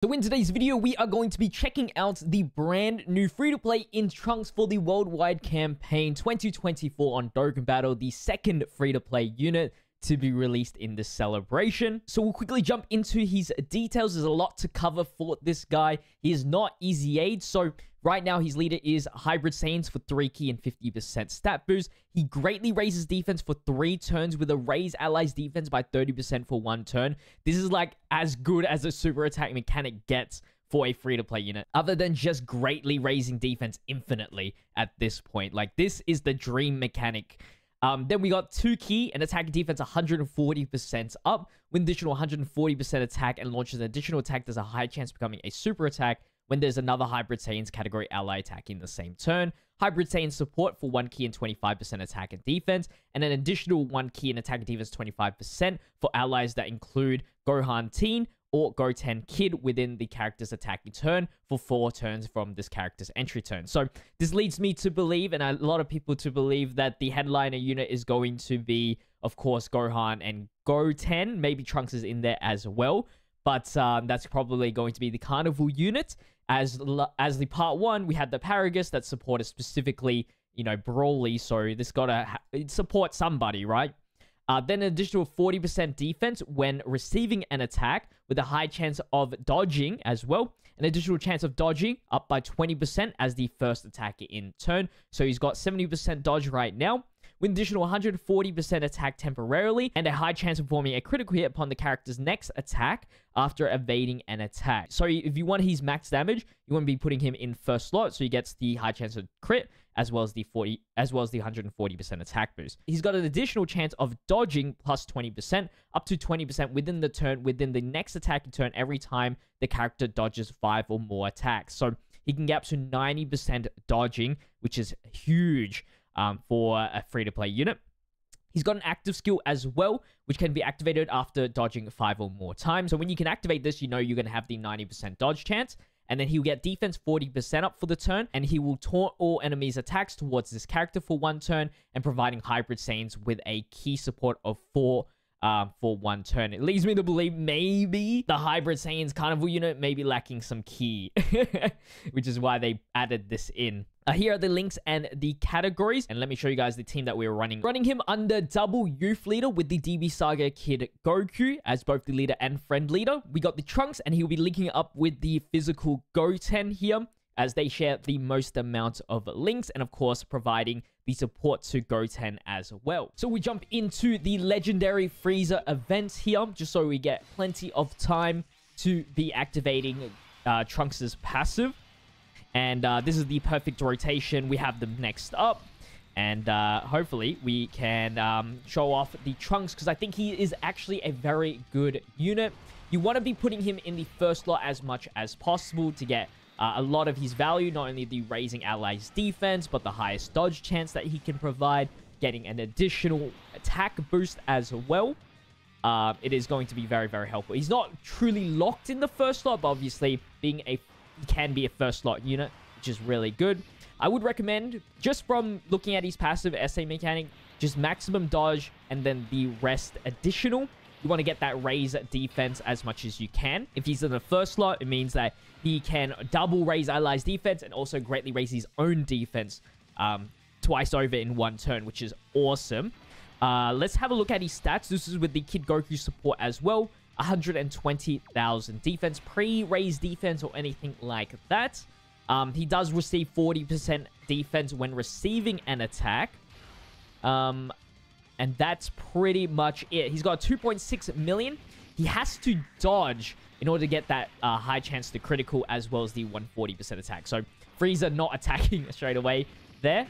So in today's video, we are going to be checking out the brand new free-to-play INT Trunks for the Worldwide Campaign 2024 on Dokkan Battle, the second free-to-play unit to be released in this celebration. So we'll quickly jump into his details. There's a lot to cover for this guy. He is not easy aid, so right now his leader is Hybrid Saiyans for 3 key and 50% stat boost. He greatly raises defense for 3 turns with a raise allies defense by 30% for 1 turn. This is like as good as a super attack mechanic gets for a free-to-play unit, other than just greatly raising defense infinitely at this point. Like, this is the dream mechanic. Then we got 2 key and attack and defense 140% up with additional 140% attack, and launches an additional attack. There's a high chance of becoming a super attack when there's another Hybrid Saiyans category ally attack in the same turn. Hybrid Saiyan support for 1 key and 25% attack and defense, and an additional 1 key and attack and defense 25% for allies that include Gohan Teen or Goten Kid within the character's attacking turn for 4 turns from this character's entry turn. So this leads me to believe, and a lot of people to believe, that the headliner unit is going to be, of course, Gohan and Goten. Maybe Trunks is in there as well, but that's probably going to be the Carnival unit. As the part 1, we had the Paragus that supported specifically, you know, Broly, so this gotta support somebody, right? Then an additional 40% defense when receiving an attack with a high chance of dodging as well. An additional chance of dodging up by 20% as the first attack in turn. So he's got 70% dodge right now, with additional 140% attack temporarily, and a high chance of performing a critical hit upon the character's next attack after evading an attack. So if you want his max damage, you want to be putting him in first slot, so he gets the high chance of crit as well as the 140% attack boost. He's got an additional chance of dodging plus 20%, up to 20% within the turn, within the next attacking turn every time the character dodges 5 or more attacks. So he can get up to 90% dodging, which is huge for a free-to-play unit. He's got an active skill as well, which can be activated after dodging 5 or more times. So when you can activate this, you know you're going to have the 90% dodge chance. And then he'll get defense 40% up for the turn, and he will taunt all enemies' attacks towards this character for 1 turn, and providing Hybrid Saiyans with a key support of 4 for 1 turn. It leads me to believe maybe the Hybrid Saiyans Carnival unit may be lacking some key, which is why they added this in. Here are the links and the categories, and let me show you guys the team that we're running. Running him under double youth leader with the DB Saga Kid Goku as both the leader and friend leader. We got the Trunks, and he'll be linking up with the physical Goten here, as they share the most amount of links, and of course providing the support to Goten as well. So we jump into the legendary Frieza event here, just so we get plenty of time to be activating Trunks' passive. And this is the perfect rotation. We have them next up, and hopefully we can show off the Trunks, because I think he is actually a very good unit. You want to be putting him in the first slot as much as possible to get a lot of his value, not only the raising allies defense, but the highest dodge chance that he can provide, getting an additional attack boost as well. It is going to be very, very helpful. He's not truly locked in the first slot, but obviously being he can be a first slot unit, which is really good. I would recommend, just from looking at his passive SA mechanic, just maximum dodge and then the rest additional. You want to get that raise defense as much as you can. If he's in the first slot, it means that he can double raise allies defense and also greatly raise his own defense twice over in 1 turn, which is awesome. Let's have a look at his stats. This is with the Kid Goku support as well. 120,000 defense, pre-raise defense or anything like that. He does receive 40% defense when receiving an attack. And that's pretty much it. He's got 2.6 million. He has to dodge in order to get that high chance to critical, as well as the 140% attack. So Frieza not attacking straight away there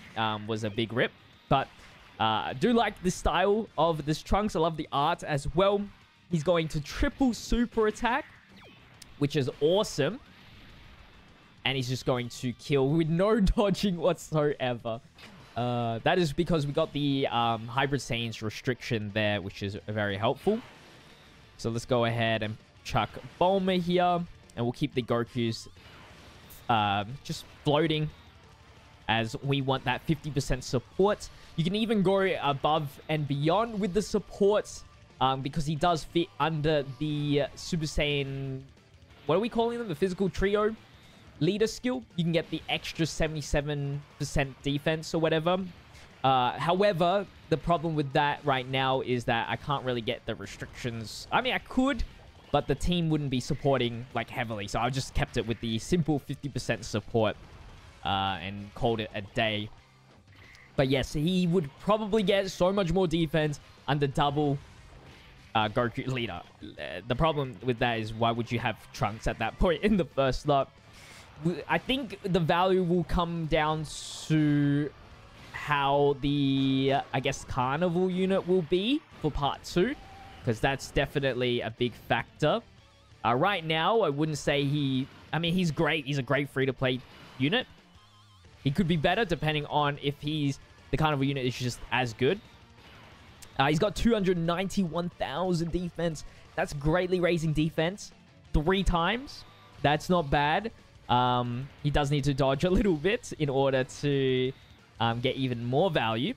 was a big rip. But I do like the style of this Trunks. I love the art as well. He's going to triple super attack, which is awesome. And he's just going to kill with no dodging whatsoever. That is because we got the Hybrid Saiyans restriction there, which is very helpful. So let's go ahead and chuck Bulma here. And we'll keep the Gokus just floating, as we want that 50% support. You can even go above and beyond with the supports, because he does fit under the Super Saiyan what are we calling them? The physical trio leader skill. You can get the extra 77% defense or whatever. However, the problem with that right now is that I can't really get the restrictions. I mean, I could, but the team wouldn't be supporting like heavily. So I just kept it with the simple 50% support and called it a day. But yes, he would probably get so much more defense under double Goku leader. The problem with that is, why would you have Trunks at that point in the first slot? I think the value will come down to how the, I guess, Carnival unit will be for part 2. Because that's definitely a big factor. Right now, I wouldn't say he... I mean, he's great. He's a great free-to-play unit. He could be better depending on if the Carnival unit is just as good. He's got 291,000 defense. That's greatly raising defense 3 times. That's not bad. He does need to dodge a little bit in order to get even more value.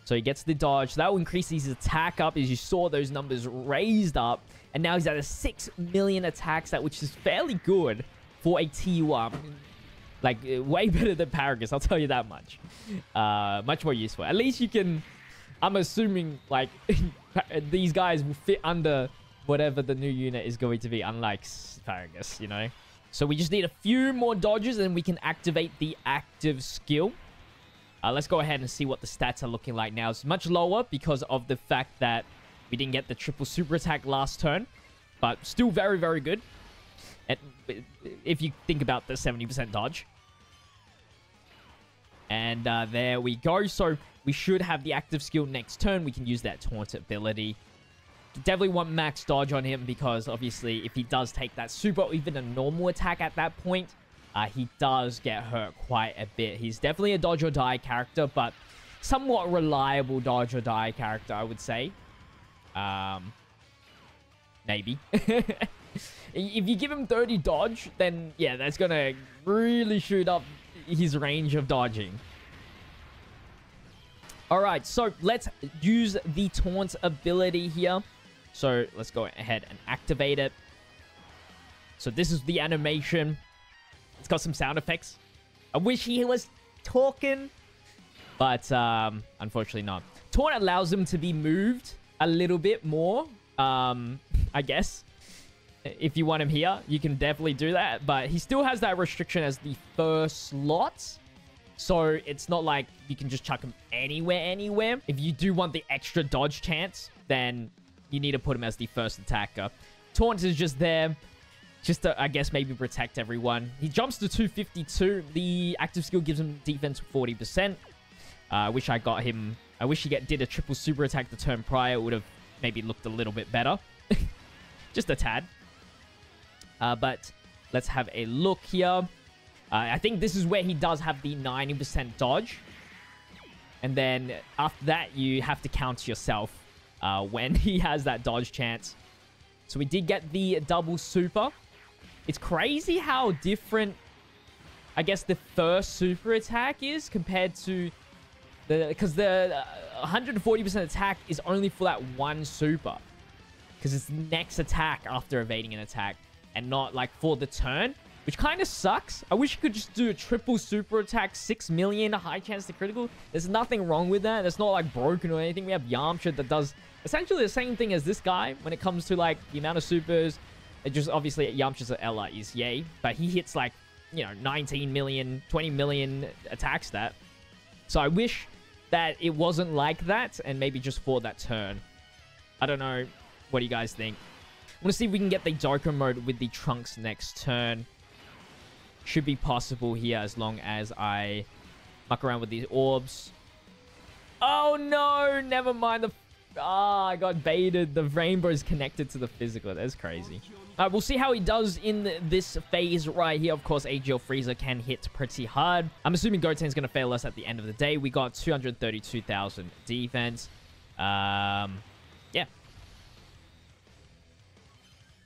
So he gets the dodge. That will increase his attack up, as you saw those numbers raised up. And now he's at a 6 million attack stat, which is fairly good for a T1. Like, way better than Paragus, I'll tell you that much. Much more useful. At least you can... I'm assuming, like, these guys will fit under whatever the new unit is going to be, unlike Paragus, you know? So we just need a few more dodges, and we can activate the active skill. Let's go ahead and see what the stats are looking like now. It's much lower because of the fact that we didn't get the triple super attack last turn. But still very, very good. And if you think about the 70% dodge. And there we go. So we should have the active skill next turn. We can use that taunt ability. Definitely want max dodge on him, because obviously if he does take that super or even a normal attack at that point, he does get hurt quite a bit. He's definitely a dodge or die character, but somewhat reliable dodge or die character, I would say. Maybe. If you give him 30 dodge, then yeah, that's going to really shoot up his range of dodging. Alright, so let's use the taunt ability here. So let's go ahead and activate it. So this is the animation. It's got some sound effects. I wish he was talking, but unfortunately not. Taunt allows him to be moved a little bit more, I guess. If you want him here, you can definitely do that. But he still has that restriction as the first slot. So it's not like you can just chuck him anywhere. If you do want the extra dodge chance, then you need to put him as the first attacker. Taunt is just there, just to, I guess, maybe protect everyone. He jumps to 252. The active skill gives him defense 40%. I wish I got him... I wish he did a triple super attack the turn prior. It would have maybe looked a little bit better. Just a tad. But let's have a look here. I think this is where he does have the 90% dodge. And then after that, you have to count yourself when he has that dodge chance. So we did get the double super. It's crazy how different, I guess, the first super attack is compared to the... Because the 140% attack is only for that one super. Because it's the next attack after evading an attack. And not, like, for the turn. Which kind of sucks. I wish you could just do a triple super attack, 6 million, high chance to critical. There's nothing wrong with that. It's not, like, broken or anything. We have Yamcha that does essentially the same thing as this guy when it comes to, like, the amount of supers. It just, obviously, Yamcha's Ella is yay. But he hits, like, you know, 19 million, 20 million attack stat. So I wish that it wasn't like that and maybe just for that turn. I don't know. What do you guys think? I want to see if we can get the Dokkan mode with the Trunks next turn. Should be possible here as long as I muck around with these orbs. Oh no! Never mind. I got baited. The rainbow is connected to the physical. That's crazy. We'll see how he does in this phase right here. Of course, AGL Frieza can hit pretty hard. I'm assuming Goten's going to fail us at the end of the day. We got 232,000 defense. Yeah.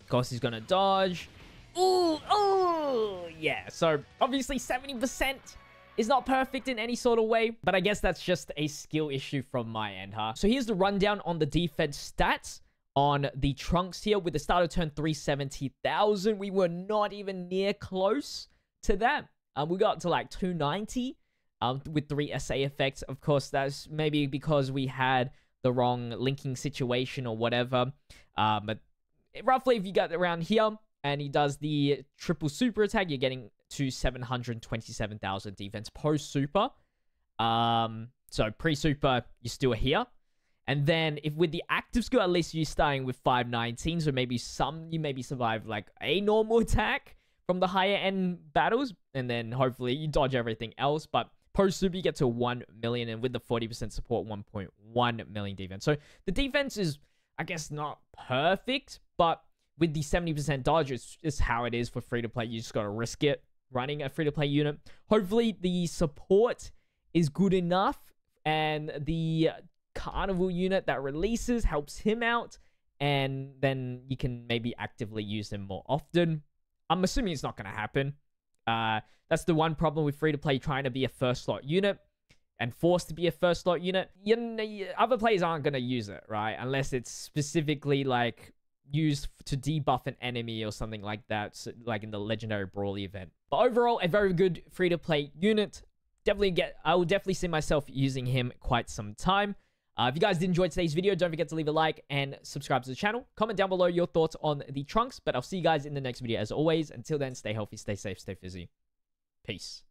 Of course, he's going to dodge. Ooh, oh, yeah. So, obviously, 70% is not perfect in any sort of way. But I guess that's just a skill issue from my end, huh? So, here's the rundown on the defense stats on the Trunks here with the starter turn 370,000. We were not even near close to that. We got to like 290 with 3 SA effects. Of course, that's maybe because we had the wrong linking situation or whatever. But roughly, if you get around here and he does the triple super attack, you're getting to 727,000 defense post super. So pre-super, you're still here. And then if with the active skill, at least you're starting with 519. So maybe you maybe survive like a normal attack from the higher end battles. And then hopefully you dodge everything else. But post super, you get to 1 million. And with the 40% support, 1.1 million defense. So the defense is, I guess, not perfect. But with the 70% dodge, it's how it is for free-to-play. You just got to risk it running a free-to-play unit. Hopefully the support is good enough. And the Carnival unit that releases helps him out, and then you can maybe actively use him more often. I'm assuming it's not going to happen. That's the one problem with free-to-play trying to be a first slot unit and forced to be a first slot unit. Other players aren't going to use it, right? Unless it's specifically like used to debuff an enemy or something like that, so, like in the Legendary Brawly event. But overall, a very good free-to-play unit. I will definitely see myself using him quite some time. If you guys did enjoy today's video, don't forget to leave a like and subscribe to the channel. Comment down below your thoughts on the Trunks, but I'll see you guys in the next video as always. Until then, stay healthy, stay safe, stay fizzy. Peace.